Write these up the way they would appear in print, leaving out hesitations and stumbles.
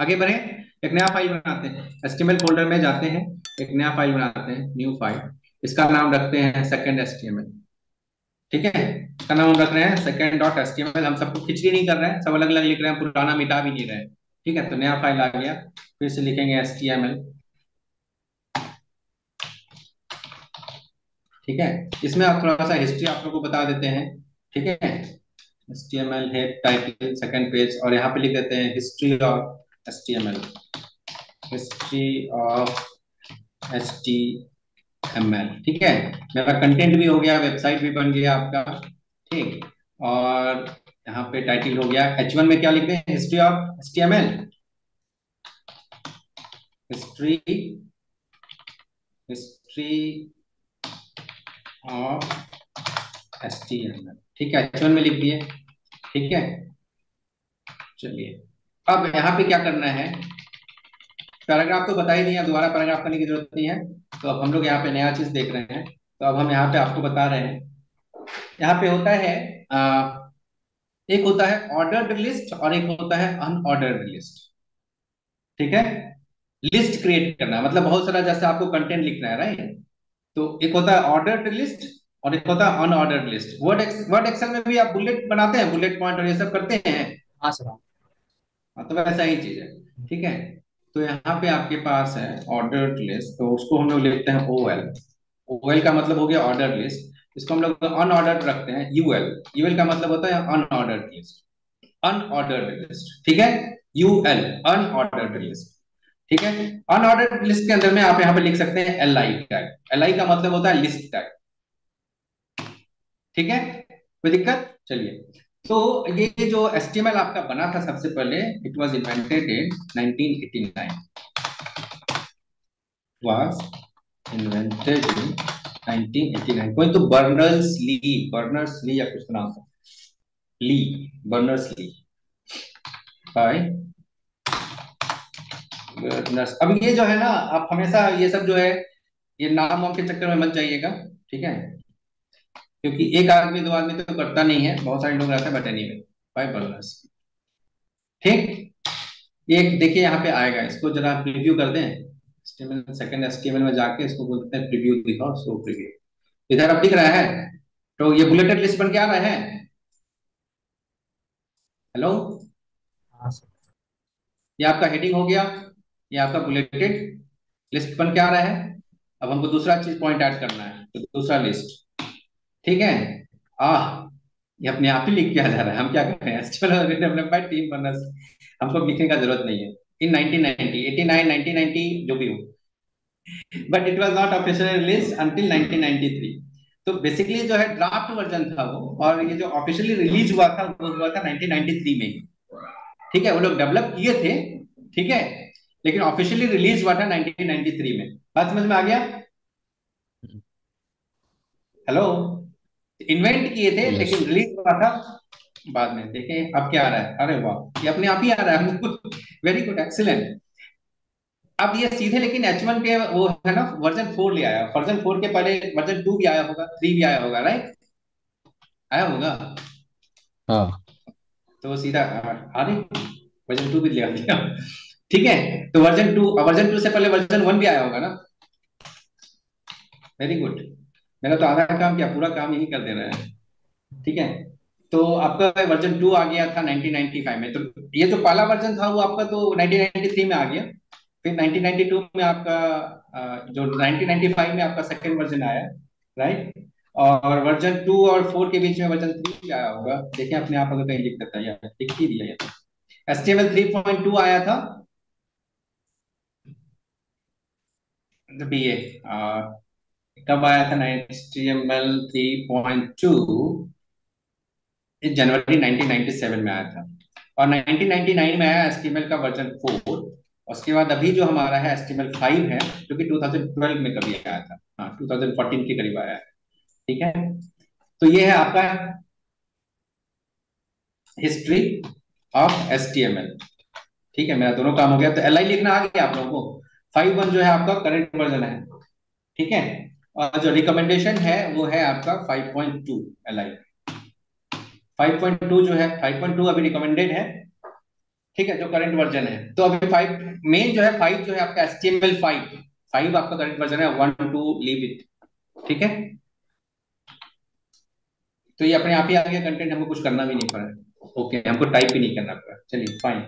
आगे बढ़े, एक नया फाइल बनाते हैं, एचटीएमएल फोल्डर में जाते हैं, एक नया फाइल बनाते हैं, न्यू फाइल। इसका नाम रखते हैं सेकंड एचटीएमएल। ठीक है, इसका नाम हम रख रहे हैं सेकंड डॉट एचटीएमएल। हम सबको खिचड़ी नहीं कर रहे हैं, सब अलग अलग लिख रहे हैं, पुराना मिटा भी नहीं रहे हैं। ठीक है, तो नया फाइल आ गया, फिर से लिखेंगे एचटीएमएल। ठीक है, इसमें आप थोड़ा सा हिस्ट्री आप लोगों को बता देते हैं। ठीक है, HTML head title second page, और यहाँ पे लिख देते हैं history of HTML, history of HTML। ठीक है, मेरा कंटेंट भी हो गया, वेबसाइट भी बन गया आपका। ठीक, और यहाँ पे टाइटल हो गया। H1 में क्या लिख दें, history of HTML, history history of HTML। ठीक है, H1 में लिख दिए। ठीक है, चलिए अब यहाँ पे क्या करना है, पैराग्राफ तो बता ही दिया, दोबारा पैराग्राफ करने की जरूरत नहीं है। तो अब हम लोग यहाँ पे नया चीज देख रहे हैं, तो अब हम यहाँ पे आपको बता रहे हैं। यहाँ पे होता है एक होता है ऑर्डर्ड लिस्ट और एक होता है अनऑर्डर्ड लिस्ट। ठीक है, लिस्ट क्रिएट करना है, मतलब बहुत सारा जैसे आपको कंटेंट लिखना है, राइट। तो एक होता है ऑर्डर्ड लिस्ट और एक होता है अनऑर्डर्ड लिस्ट। वर्ड एक्सेल में भी आप बुलेट बनाते हैं, बुलेट पॉइंट और ये सब करते हैं। हाँ सर हाँ। हाँ, तो वैसा ही चीज है। ठीक है, तो यहाँ पे आपके पास है ऑर्डर्ड लिस्ट, तो उसको हम लोग लिखते हैं OL। OL का मतलब हो गया ऑर्डर लिस्ट, इसको हम लोग अनऑर्डर्ड रखते हैं UL। UL का मतलब होता है अनऑर्डर्ड लिस्ट, अनऑर्डर्ड लिस्ट। ठीक है, UL अनऑर्डर्ड लिस्ट। ठीक है, अनऑर्डर्ड लिस्ट के अंदर में आप यहाँ पे लिख सकते हैं LI टैग। LI का मतलब होता है लिस्ट टैग। ठीक है, कोई दिक्कत, चलिए। तो ये जो HTML आपका बना था सबसे पहले, it was invented in 1989, was invented in 1989। कोई तो बर्नर्स ली या कुछ तो नाम था, ली, बर्नर्स ली, बाय बर्नर्स। अब ये जो है ना, आप हमेशा ये सब जो है, ये नाम वाम के चक्कर में मत जाइएगा। ठीक है, क्योंकि एक आदमी दो आदमी तो करता नहीं है, बहुत सारे लोग रहते हैं, बट एनीवे, बाय बर्नर्स। ठीक, ये देखिए यहाँ पे आएगा, इसको जरा प्रीव्यू कर दें। HTML सेकंड HTML में जाके इसको बोलते हैं प्रीव्यू दिखाओ, शो प्रीव्यू। इधर अब दिख रहा है, तो ये बुलेटेड लिस्ट बन के आ रहा है। हेलो, हाँ सर। ये आपका हेडिंग हो गया, ये आपका बुलेटेड लिस्ट बन के आ रहा है। अब हमको दूसरा चीज पॉइंट ऐड करना है, तो दूसरा लिस्ट। ठीक है, आह, ये अपने आप ही लिख के आ जा रहा है, हम क्या करें, HTML developed by Tim Berners, हमको लिखने का जरूरत नहीं है। इन 1990 89 1990 जो भी हो, but it was not officially release until 1993। तो बेसिकली जो है ड्राफ्ट वर्जन था वो, और ये जो ऑफिशियली रिलीज हुआ था वो हुआ था 1993 में ही। ठीक है, वो लोग डेवलप किए थे। ठीक है, लेकिन ऑफिशियली रिलीज हुआ था 1993 में। बात समझ में आ गया। हेलो, इन्वेंट किए थे यस। लेकिन रिलीज हुआ था बाद में। देखें अब क्या आ रहा है, अरे वाह, ये अपने आप ही आ रहा है हमको। Very good, excellent. अब ये सीधे लेकिन H1 के वो है ना, वर्जन 4 ले आया। वर्जन 4 के पहले वर्जन 2 भी आया होगा, 3 भी आया होगा, राइट, आया होगा। हाँ। तो वो सीधा अरे वर्जन 2 भी ले आ दिया। ठीक है, तो वर्जन 2 से पहले वर्जन 1 भी आया होगा ना। वेरी गुड, मेरा तो आधा काम क्या, पूरा काम यही कर दे रहा है। ठीक है, तो आपका वर्जन 2 आ गया था 1995 में। तो ये जो पहला वर्जन था वो आपका तो 1993 में आ गया। फिर 1992 में आपका जो 1995 में आपका सेकेंड वर्जन आया, राइट। और वर्जन 2 और 4 के बीच में वर्जन 3 भी आया होगा, देखें अपने आप अगर कहीं लिख देता है, या लिख ही दिया। HTML 3.2 आया था, जब ये कब आया था ना, HTML 3.2 इस जनवरी 1997 में आया था। और 1999 में आया HTML का वर्जन 4। उसके बाद अभी जो हमारा है HTML 5 है, जो कि 2012 में कभी आया था, हाँ 2014 के करीब आया है। ठीक है, तो ये है आपका हिस्ट्री ऑफ HTML। ठीक है, मेरा दोनों काम हो गया, तो LI लिखना आ गया आप लोगों को। 5.1 जो है आपका करंट वर्जन है। ठीक है, और जो रिकमेंडेशन है वो है आपका 5.2 LI। 5.2 जो है, 5.2 अभी रिकमेंडेड है। ठीक है, जो करंट वर्जन है। तो अभी 5 मेन जो है, 5 जो है आपका HTML 5, 5 आपका करंट वर्जन है, 1 2 लीव इट। ठीक है, तो ये अपने आप ही आ गया कंटेंट, हमको कुछ करना भी नहीं पड़ा। ओके, हमको टाइप भी नहीं करना पड़ा, चलिए फाइन।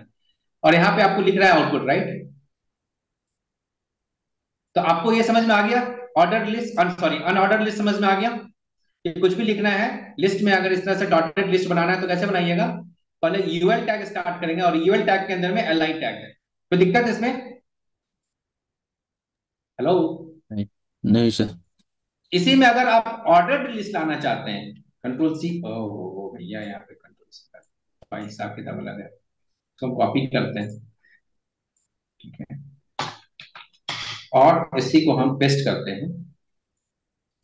और यहाँ पे आपको लिख रहा है आउटपुट, राइट? तो आपको ये समझ में आ गया, order list, sorry unordered list समझ में आ गया कि कुछ भी लिखना है लिस्ट में, अगर इस तरह से डॉटेड लिस्ट बनाना है तो कैसे बनाइएगा? पहले यूएल टैग स्टार्ट करेंगे, और यूएल टैग के अंदर में एल आई टैग है। तो दिक्कत है इसमें? हेलो? नहीं, नहीं सर। इसी में अगर आप ऑर्डर्ड लिस्ट लाना चाहते हैं, कंट्रोल सी, ओ भैया यहाँ पे कंट्रोल सी भाई, हिसाब किताब अलग है, तो हम कॉपी करते हैं। ठीक है, और इसी को हम पेस्ट करते हैं।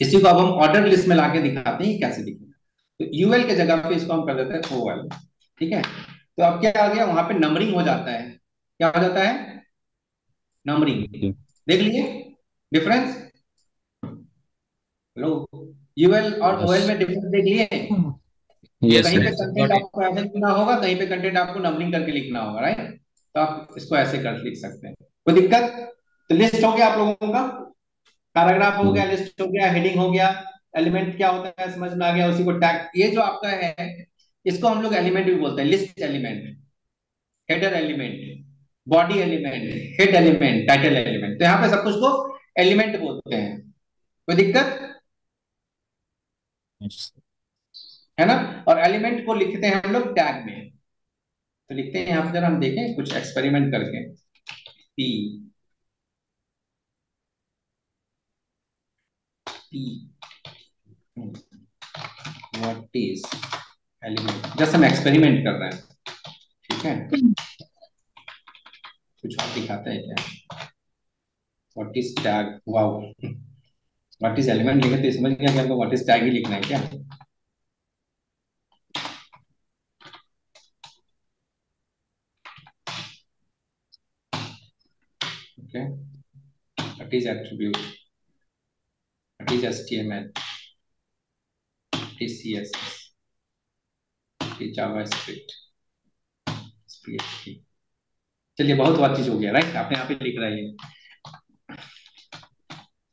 इसी को अब हम ऑर्डर लिस्ट में लाके दिखाते हैं कैसे दिखेगा। तो यूएल के जगह पे इसको हम कर देते हैं ओएल। ठीक है, तो अब क्या आ गया, वहां पे नंबरिंग हो जाता है। क्या हो जाता है? नंबरिंग। देख लीजिए डिफरेंस। हेलो? यूएल और यस। ओएल में डिफरेंस देख लिए? तो यस कहीं पे सर। कंटेंट आपको ऐसे लिखना होगा, कहीं पे कंटेंट आपको नंबरिंग करके लिखना होगा, राइट? तो आप इसको ऐसे कर लिख सकते हैं, कोई दिक्कत? तो लिस्ट हो गया आप लोगों का, पैराग्राफ हो गया, लिस्ट हो गया, हेडिंग हो गया, एलिमेंट क्या होता है समझ में आ गया, उसी को टैग, ये जो आपका है इसको हम लोग एलिमेंट भी बोलते हैं, list element, header element, body element, head element, title element. तो यहाँ पे सब कुछ को एलिमेंट बोलते हैं, कोई दिक्कत यस। है ना? और एलिमेंट को लिखते हैं हम लोग टैग में। तो लिखते हैं यहाँ पे, जरा हम देखें कुछ एक्सपेरिमेंट करके। P P what is element, just हम एक्सपेरिमेंट कर रहे हैं। ठीक है, कुछ और दिखाता है क्या? What is tag, wow, what is element लिखे तो समझ गया कि हमको व्हाट इज टैग ही लिखना है क्या? Okay, what is attribute, what is HTML, what is CSS, what is JavaScript, PHP। चलिए बहुत बात चीज हो गया, राइट? आपने यहाँ पे लिख रहा है ये,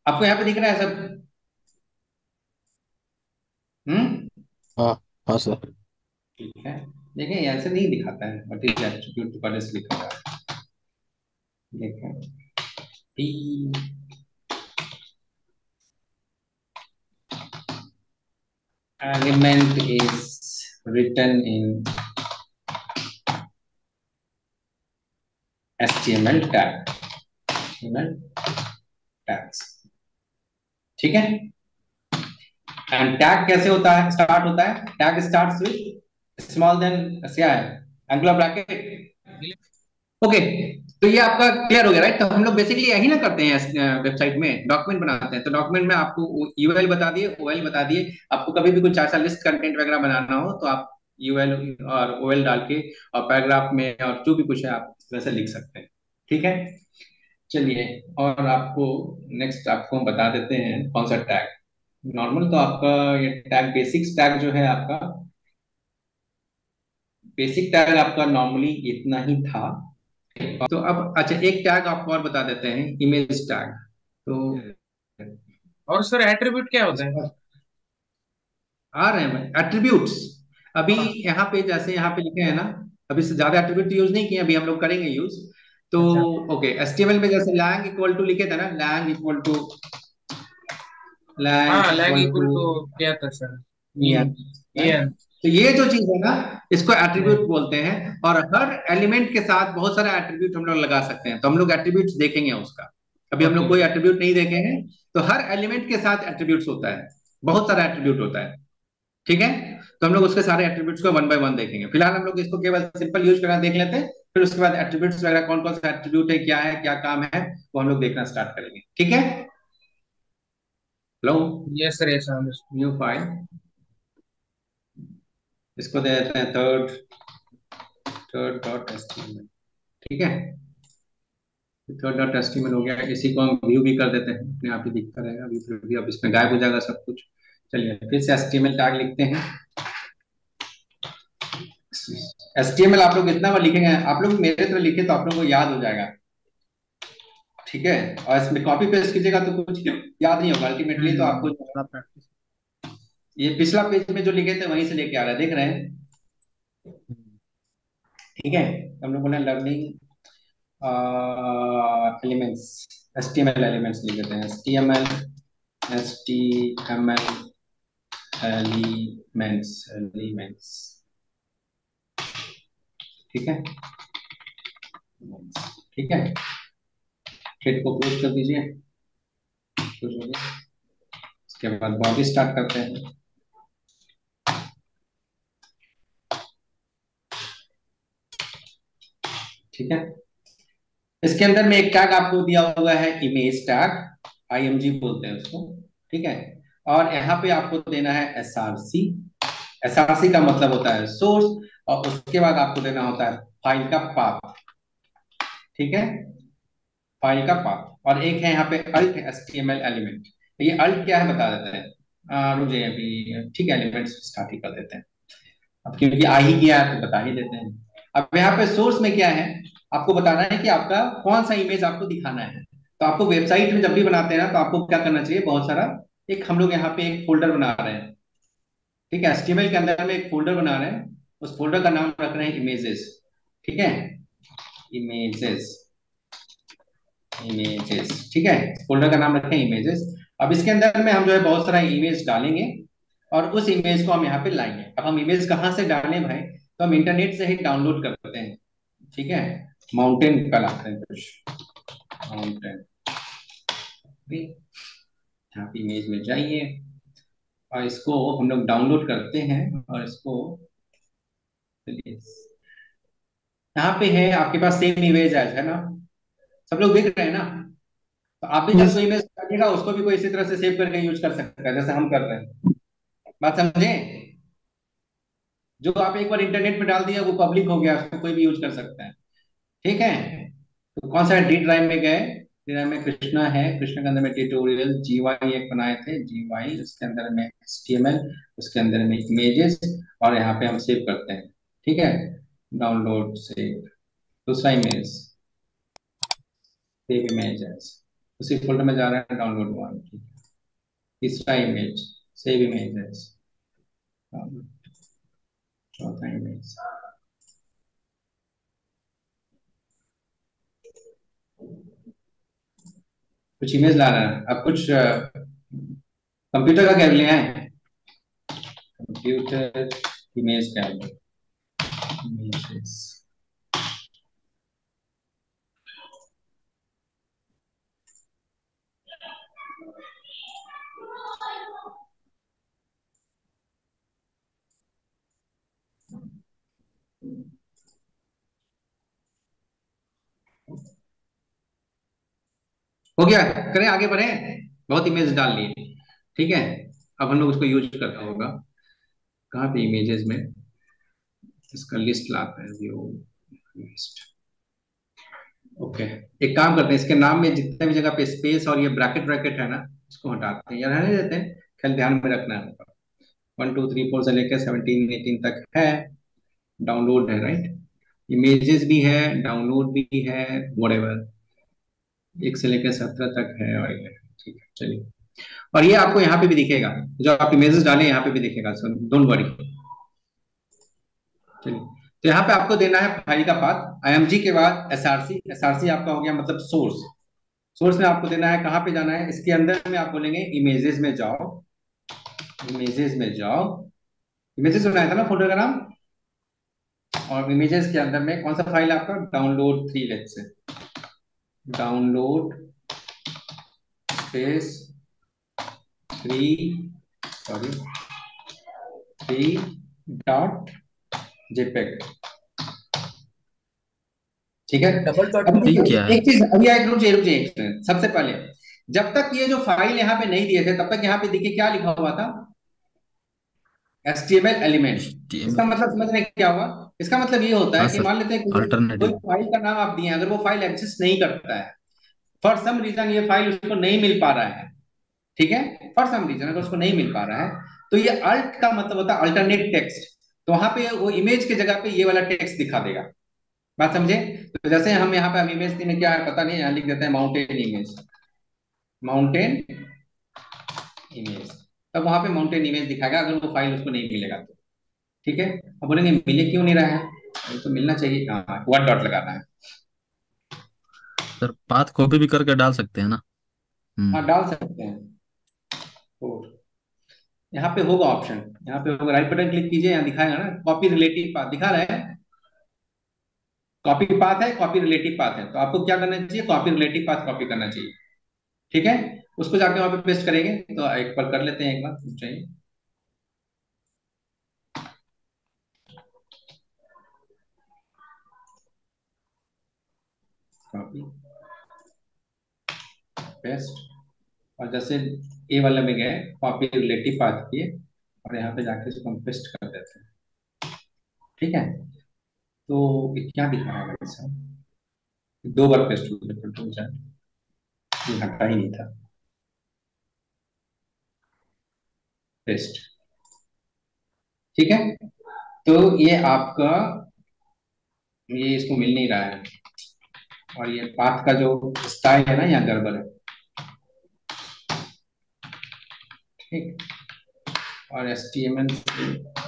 आपको यहाँ पे दिख रहा है सब? हम्म, हाँ। हाँ सर। ठीक है। देखें, ऐसे नहीं दिखाता है व्हाट इज एट्रीब्यूट, तो पहले से लिखा हुआ है। देखें, P element is written in HTML tag, HTML tags। ठीक है, एंड टैग कैसे होता है, स्टार्ट होता है? Tag starts with small than, क्या है, एंगुलर ब्रैकेट। ओके, तो ये आपका क्लियर हो गया, राइट? तो हम लोग बेसिकली यही ना करते हैं वेबसाइट में, डॉक्यूमेंट बनाते हैं। तो डॉक्यूमेंट में आपको यूएल बता दिए, ओएल बता दिए। आपको कभी भी कुछ ऐसा लिस्ट कंटेंट वगैरह बनाना हो तो आप यूएल और ओएल डाल के, और पैराग्राफ में और जो भी कुछ है आप वैसे लिख सकते हैं। ठीक है, चलिए। और आपको नेक्स्ट आपको हम बता देते हैं कौन सा टैग नॉर्मल। तो आपका ये टैग, बेसिक्स टैग जो है आपका, बेसिक टैग आपका नॉर्मली इतना ही था। तो अब अच्छा, एक टैग आपको और बता देते हैं, इमेज टैग। तो और सर एट्रीब्यूट क्या होता है? इसका आ रहे हैं भाई एट्रीब्यूट्स। अभी हाँ। यहाँ पे जैसे यहाँ पे लिखे हैं ना, अभी से ज्यादा एट्रीब्यूट यूज नहीं किए, अभी हम लोग करेंगे यूज। तो अच्छा। ओके, एचटीएमएल में जैसे लैंग इक्वल टू लिखे थे ना, लैंग इक्वल टू, लैंग हाँ, lang equal to equal to क्या था सर? ईएन, ईएन। तो ये जो चीज है ना, इसको एट्रीब्यूट ईएन। बोलते हैं। और हर एलिमेंट के साथ बहुत सारा एट्रीब्यूट हम लोग लगा सकते हैं। तो हम लोग एट्रीब्यूट्स देखेंगे उसका, अभी हम लोग ओके। कोई एट्रीब्यूट नहीं देखे हैं। तो हर एलिमेंट के साथ एट्रीब्यूट्स होता है, बहुत सारा एट्रीब्यूट होता है। ठीक है, तो हम लोग उसके सारे एट्रीब्यूट्स को वन बाय वन देखेंगे। फिलहाल हम लोग इसको केवल सिंपल यूज करना देख लेते हैं, फिर उसके बाद एट्रीब्यूट्स वगैरह कौन कौन सा एट्रीब्यूट है, क्या है, क्या काम है, वो हम लोग देखना स्टार्ट करेंगे। ठीक है, लो, yes sir, yes understood. New file, इसको दे देते हैं थर्ड, थर्ड डॉट एचटीएमएल। ठीक है, थर्ड डॉट एचटीएमएल हो गया। इसी को हम व्यू भी कर देते हैं, अपने आप ही दिखता रहेगा व्यू, फिर भी अब इसमें गायब हो जाएगा सब कुछ। चलिए फिर से एचटीएमएल टैग लिखते हैं, HTML आप लोग इतना बार लिखेंगे, आप लोग मेरे तरह लिखे तो आप लोगों को याद हो जाएगा, ठीक है। और इसमें कॉपी पेस्ट कीजिएगा तो कुछ याद नहीं होगा अल्टीमेटली, तो आपको थोड़ा प्रैक्टिस। ये पिछला पेज में जो लिखे थे वहीं से लेके आ रहा है, देख रहे हैं, ठीक है। हम लोग बोले लर्निंग एलिमेंट्स, HTML एलिमेंट्स लिख देते हैं, HTML एलिमेंट्स, ठीक है, ठीक है। थ्रेड को क्लोज कर दीजिए, क्लोज हो गया। इसके बाद बॉडी स्टार्ट करते हैं, ठीक है। इसके अंदर में एक टैग आपको दिया हुआ है, इमेज टैग, IMG बोलते हैं उसको, ठीक है। और यहाँ पे आपको देना है SRC। SRC का मतलब होता है सोर्स, और उसके बाद आपको देना होता है फाइल का पाथ, ठीक है, फाइल का पाथ। और एक है यहाँ पे अल्ट HTML एलिमेंट। ये अल्ट क्या है बता देते हैं, रुक जाइए अभी, ठीक है, एलिमेंट्स स्टार्ट ही कर देते हैं अब, क्योंकि आ ही गया है तो बता ही देते हैं। अब यहाँ पे सोर्स में क्या है, आपको बताना है कि आपका कौन सा इमेज आपको दिखाना है। तो आपको वेबसाइट में जब भी बनाते हैं ना, तो आपको क्या करना चाहिए, बहुत सारा, एक हम लोग यहाँ पे एक फोल्डर बना रहे हैं, ठीक है, HTML के अंदर में एक फोल्डर बना रहे हैं, उस फोल्डर का नाम रख रहे हैं इमेजेस, ठीक है, इमेजेस, इमेजेस, ठीक है, फोल्डर का नाम रखें इमेजेस। अब इसके अंदर में हम जो है बहुत सारा इमेज डालेंगे, और उस इमेज को हम यहाँ पे लाएंगे। अब हम इमेज कहाँ से डालें भाई, तो हम इंटरनेट से ही डाउनलोड करते हैं, ठीक है, माउंटेन का लाते हैं कुछ, माउंटेन, यहाँ पे इमेज में जाइए, और इसको हम लोग डाउनलोड करते हैं, और इसको यहाँ पे है आपके पास सेम इमेज है ना, सब लोग देख रहे हैं ना। तो आप भी जब यस। कोई इमेज डालिएगा उसको भी कोई इसी तरह से सेव करके यूज कर सकता है, जैसे हम कर रहे हैं, बात समझे। जो आप एक बार इंटरनेट पे डाल दिया वो पब्लिक हो गया, उसको कोई भी यूज कर सकता है, ठीक है। तो कौन सा डी ड्राइव में गए, डी ड्राइव में कृष्णा है, कृष्णा के अंदर में ट्यूटोरियल GY एक बनाए थे, GY, उसके अंदर में HTML, उसके अंदर में इमेजेस, और यहाँ पे हम सेव करते हैं, ठीक है, डाउनलोड सेव, दूसरा इमेज, सेव इमेजेस, उसी फोल्डर में जा रहा है, डाउनलोड वन, ठीक है, तीसरा इमेज, सेव इमेजेस, चौथा इमेज, कुछ इमेज ला रहा है। अब कुछ कंप्यूटर का क्या लिया है, कंप्यूटर इमेज क्या है, इमेजेस, हो गया, करें आगे बढ़े, बहुत इमेज डाल लिए, ठीक है। अब हम लोग उसको यूज करना होगा, कहाँ पे इमेजेस में इसका लिस्ट लाते हैं, व्यू लिस्ट, ओके। एक काम करते हैं, इसके नाम में जितने भी जगह पे स्पेस और ये ब्रैकेट ब्रैकेट है ना, इसको हटाते हैं या रहने देते हैं, ख्याल ध्यान में रखना होगा। 1 2 3 4 से लेकर 17 18 तक है, डाउनलोड है, राइट, इमेजेस भी है, डाउनलोड भी है, व्हाटएवर, 1 से लेकर 17 तक है, और ये, ठीक है, चलिए। और ये आपको यहाँ पे भी दिखेगा, जो आप इमेजेस डालें यहाँ पे भी दिखेगा, सो डोंट वरी। चलिए, तो यहाँ पे आपको देना है फाइल का पाथ, IMG के बाद SRC, SRC आपका हो गया मतलब सोर्स। सोर्स में आपको देना है, कहाँ पे जाना है, इसके अंदर में आप बोलेंगे इमेजेस में जाओ, इमेजेस में जाओ, इमेजेस बनाया था ना फोल्डर का नाम, और इमेजेस के अंदर में कौन सा फाइल आपका, download 3, let's say download space 3, sorry 3.jpg, ठीक है। डबल डॉट अब ठीक क्या है? एक चीज अभी रुक जाइए एक मिनट। सबसे पहले जब तक ये जो फाइल यहाँ पे नहीं दिए थे, तब तक यहाँ पे देखिए क्या लिखा हुआ था, HTML एलिमेंट। इसका HTML। मतलब समझ रहे हैं क्या हुआ, इसका मतलब ये होता हाँ है कि सर। मान लेते हैं कोई अल्टरनेटिव। फाइल का नाम आप दिए, अगर वो फाइल एग्जिस्ट नहीं करता है, फॉर सम रीजन ये फाइल उसको नहीं मिल पा रहा है, ठीक है, फॉर सम रीजन अगर उसको नहीं मिल पा रहा है, तो ये अल्ट का मतलब होता है अल्टरनेट टेक्स्ट। तो वहां पे वो इमेज के जगह पे ये वाला टेक्स्ट दिखा देगा। बात समझे? तो जैसे हम यहाँ पे इमेज में क्या है पता नहीं, यहाँ लिख देते हैं माउंटेन इमेज, माउंटेन इमेज। तब वहां पे माउंटेन इमेज दिखाएगा अगर वो फाइल उसको नहीं मिलेगा तो। ठीक है, अब बोलेंगे मिले क्यों नहीं रहा है, ये तो मिलना चाहिए। हाँ, वन डॉट लगाना है। सर पाथ कॉपी भी करके डाल सकते हैं ना? हाँ, हम्म। डाल सकते हैं। तो यहाँ पे होगा ऑप्शन, यहाँ पे होगा, राइट बटन क्लिक कीजिए, यहाँ दिखाएगा ना कॉपी रिलेटिव पाथ दिखा रहा है। कॉपी पाथ है, कॉपी रिलेटिव पाथ है, तो आपको क्या करना चाहिए, कॉपी रिलेटिव पाथ कॉपी करना चाहिए। ठीक है, उसको जाके वहां पे पेस्ट करेंगे। तो एक बार कर लेते हैं, एक बार चाहिए कॉपी पेस्ट। और जैसे ए वाले में गए, कॉपी रिलेटिव पाथ किए, और यहाँ पे जाके इसको हम पेस्ट कर देते हैं। ठीक है, तो ये क्या दिखा रहा है भाई साहब, दो बार पेस्ट हो गया, कंट्रोल Z, ये हटा ही नहीं था, पेस्ट। ठीक है, तो ये आपका, ये इसको मिल नहीं रहा है, और ये पाथ का जो स्टाइल है ना, यहाँ गड़बड़ है। ठीक, और HTML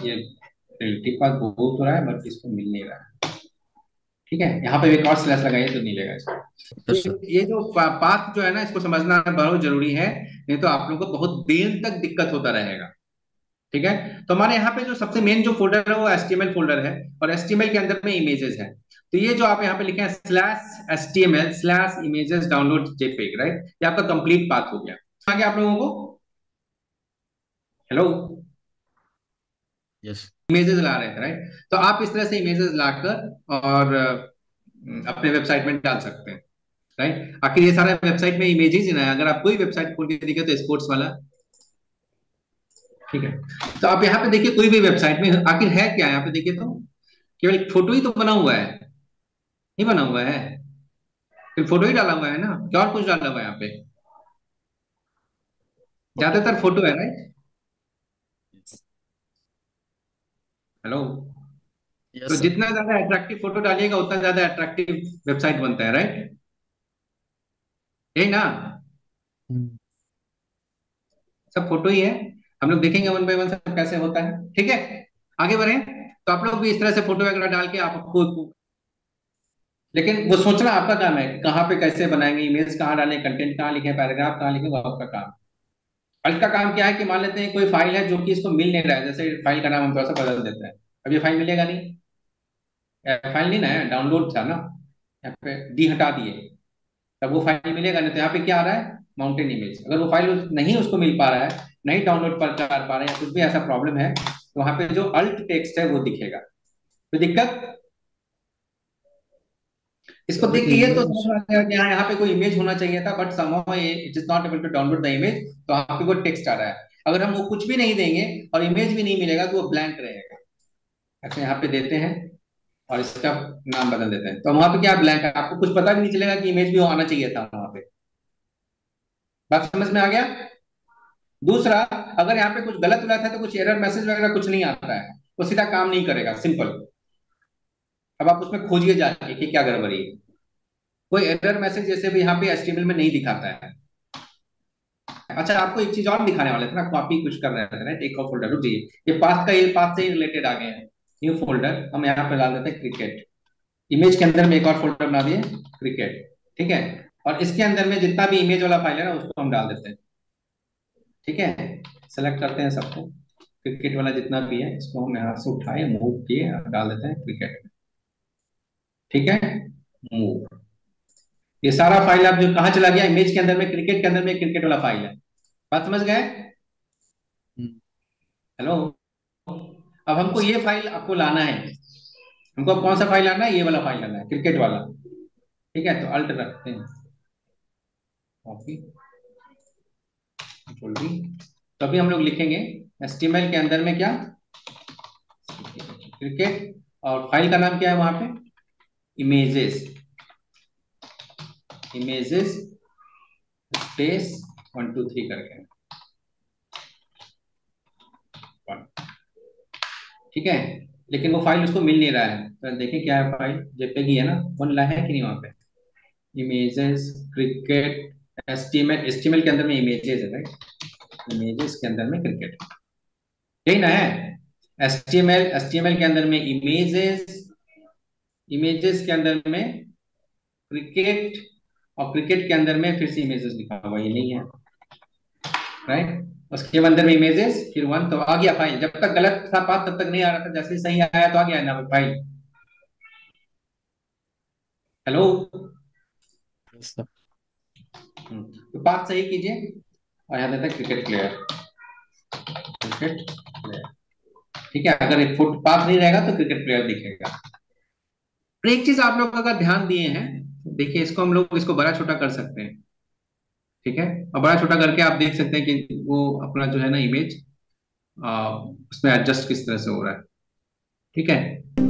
ये रिलेटिव पाथ बहुत हो रहा है, बट इसको मिल नहीं रहा है। ठीक है, यहाँ पे एक और स्लैश लगाइए तो मिलेगा इसको। Yes sir. ये जो पाथ जो है ना, इसको समझना बहुत जरूरी है, नहीं तो आप लोगों को बहुत देर तक दिक्कत होता रहेगा। ठीक है, तो हमारे यहाँ पे जो सबसे मेन जो फोल्डर है वो HTML फोल्डर है, और HTML के अंदर में इमेजेस है। तो ये जो आप यहाँ पे लिखे हैं /HTML/images डाउनलोड JPEG, राइट, ये आपका कंप्लीट पाथ हो गया। आगे आप लोगों को, हेलो, यस। इमेजेस ला रहे थे राइट, तो आप इस तरह से इमेजेस लाकर और अपने वेबसाइट में डाल सकते हैं। राइट, आखिर ये सारा वेबसाइट में इमेजेस ही ना है, अगर आप कोई वेबसाइट खोल के देखिए तो स्पोर्ट्स वाला। ठीक है, तो आप यहाँ पे देखिए कोई भी वेबसाइट में आखिर है क्या, यहाँ पे देखिए तो केवल एक फोटो ही तो बना हुआ है, नहीं बना हुआ है, फिर फोटो ही डाला हुआ है ना, क्या और कुछ डाला हुआ है यहाँ पे? फोटो। ज्यादातर फोटो है, राइट। हेलो, तो यस सर। जितना ज्यादा अट्रैक्टिव फोटो डालिएगा उतना ज्यादा अट्रैक्टिव वेबसाइट बनता है, राइट, यही ना? हम्म। सब फोटो ही है, हम लोग देखेंगे वन बाय वन सब कैसे होता है। ठीक है, आगे बढ़े। तो आप लोग भी इस तरह से फोटो वगैरह डाल के आपको, लेकिन वो सोचना आपका काम है कि कहाँ पे कैसे बनाएंगे, इमेज कहाँ डालें, कंटेंट कहाँ लिखे, पैराग्राफ कहाँ लिखे, वो आपका काम। अल्ट का काम क्या है कि मान लेते हैं कोई फाइल है जो कि इसको मिल नहीं रहा है, जैसे फाइल का नाम हम थोड़ा सा बदल देते हैं, अब ये फाइल मिलेगा नहीं, फाइल नहीं ना है, डाउनलोड था ना, यहाँ पे डी हटा दिए, तब वो फाइल मिलेगा नहीं। तो यहाँ पे क्या आ रहा है, माउंटेन इमेज। अगर वो फाइल नहीं उसको मिल पा रहा है, नहीं डाउनलोड कर पा रहे हैं, कुछ भी ऐसा प्रॉब्लम है, तो वहां पे जो अल्ट टेक्स्ट है वो दिखेगा। तो दिक्कत, इसको सर देख के लेकिन ये तो समझ इमेज। में आ गया कि हाँ यहाँ पे कोई इमेज होना चाहिए था, but somehow it is not able to download the image, तो यहाँ पे वो टेक्स्ट आ रहा है। अगर हम वो कुछ भी नहीं देंगे और इमेज भी नहीं मिलेगा तो वो ब्लैंक रहेगा। ऐसे यहाँ पे देते हैं और इसका नाम बदल देते हैं, तो वहां पे क्या ब्लैंक है, आपको कुछ पता भी नहीं चलेगा कि इमेज भी आना चाहिए था वहां पे। बात समझ में आ गया? दूसरा, अगर यहाँ पे कुछ गलत गलत है तो कुछ एरर मैसेज वगैरह कुछ नहीं आता है, वो सीधा काम नहीं करेगा, सिंपल। अब आप उसमें खोजिए जाके कि क्या गड़बड़ी है। कोई एरर मैसेज जैसे भी यहाँ पे HTML में नहीं दिखाता है। अच्छा, आपको एक चीज और दिखाने वाले थे ना, कॉपी कुछ कर रहे थे ना, एक और फोल्डर, रुकिए, ये पाथ का, ये पाथ से ही रिलेटेड आ गए हैं। न्यू फोल्डर हम यहाँ पे डाल देते हैं क्रिकेट, इमेज के अंदर में एक और फोल्डर बना दिए क्रिकेट। ठीक है, और इसके अंदर में जितना भी इमेज वाला फाइल है ना उसको हम डाल देते हैं। ठीक है, सेलेक्ट करते हैं सबको, क्रिकेट वाला जितना भी है इसको हम यहाँ से उठाए, मूव किए और डाल देते हैं क्रिकेट में। ठीक है, मूव, ये सारा फाइल अब जो कहाँ चला गया, इमेज के अंदर में, क्रिकेट के अंदर में क्रिकेट वाला फाइल है। बात समझ गए? हम्म। हेलो, अब हमको ये फाइल आपको लाना है, हमको अब कौन सा फाइल लाना है, ये वाला फाइल लाना है, क्रिकेट वाला। ठीक है, तो अल्ट रखते हैं, कॉपी, कंट्रोल वी। तो अभी हम लोग लिखेंगे HTML के अंदर में क्या, क्रिकेट, और फाइल का नाम क्या है वहां पे, इमेजेस, इमेजेस स्पेस 1 2 3 करके, ठीक है। लेकिन वो फाइल उसको मिल नहीं रहा है। तो देखें क्या है, फाइल जेपीजी है ना, वन ला है कि नहीं वहाँ पे, इमेजेस क्रिकेट एचटीएमएल, एचटीएमएल के अंदर में इमेजेस है राइट, इमेजेस के अंदर में क्रिकेट, यही ना है। एचटीएमएल, एचटीएमएल के अंदर में इमेजेस, इमेजेस के अंदर में क्रिकेट, और क्रिकेट के अंदर में फिर से इमेजेस लिखा हुआ, ये नहीं है राइट। उसके अंदर में इमेजेस फिर वन, तो आ गया फाइल। जब तक गलत था पाथ तब तक नहीं आ रहा था, जैसे ही सही आया तो आ गया ना फाइल। हेलो। सर। तो पाथ सही कीजिए, और यहाँ देता है क्रिकेट प्लेयर, क्रिकेट प्लेयर, ठीक है। अगर एक फुट पाथ नहीं रहेगा तो क्रिकेट प्लेयर दिखेगा। और एक चीज आप लोग अगर ध्यान दिए हैं, देखिए इसको हम लोग इसको बड़ा छोटा कर सकते हैं, ठीक है। और बड़ा छोटा करके आप देख सकते हैं कि वो अपना जो है ना इमेज उसमें एडजस्ट किस तरह से हो रहा है, ठीक है।